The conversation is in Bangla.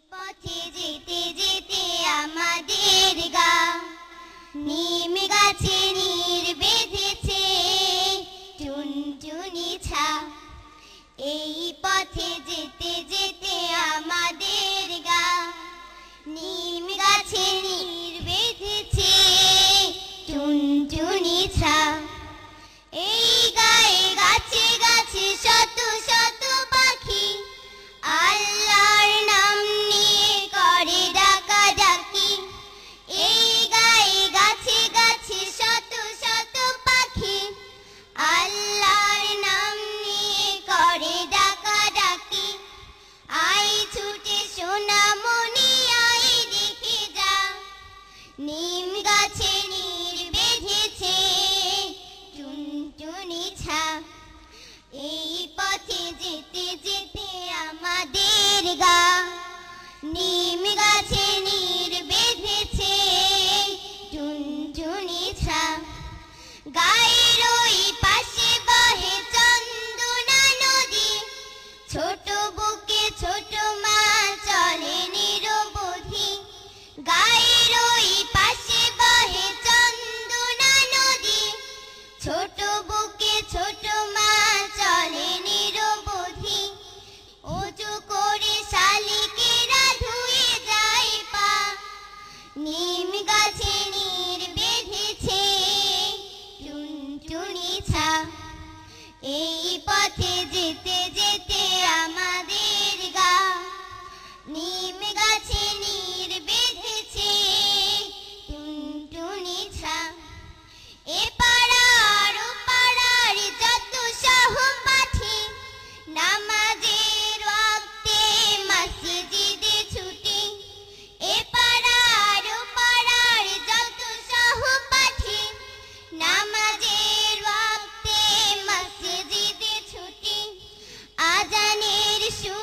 পথে যেতে যেতে আমাদের গা নিম গাছে নীর বেঁধেছে টুনটুনি ছা। এই পথে যেতে যেতে আমাদের গা নিম গাছে নীর বেঁধেছে টুনটুনি ছা। এই গায়ে গাছে গাছে শত শত পাখি আল্লাহর নাম নিয়ে করে ডাকাডাকি। এই গায়ে গাছে গাছে শত শত পাখি আল্লাহর নাম নিয়ে করে ডাকাডাকি। আই ছুটে সোনামণি আই দেখে যা নিম গাছে নীর বেঁধেছে টুনটুনি ছা। এই পথে যেতে যেতে আমাদের গা নিম গাছে নীর বেঁধেছে টুনটুনি ছা। গায়ের ওই পাশে বহে চন্দনা নদী ছোট বুকে ছোট মা চলে নিরবধি। গায়ের ওই পাশে বহে চন্দনা নদী ছোট বুকে ছোট মা চলে নিরবধি। ওযু করে শালিকেরা ধুয়ে যায় পা নিম গাছে নীর বেঁধেছে টুনটুনি ছা। এই পথে যেতে যেতে আমাদের গা নিম গাছে নীর বেঁধেছে টুনটুনি ছা। এ পাড়ার ও পাড়ার যত সহপাঠী নামাজের ওয়াক্তে মসজিদে ছুটি। এ পাড়ার ও পাড়ার যত সহপাঠী নামাজের ওয়াক্তে মসজিদে ছুটি। আজানের সুর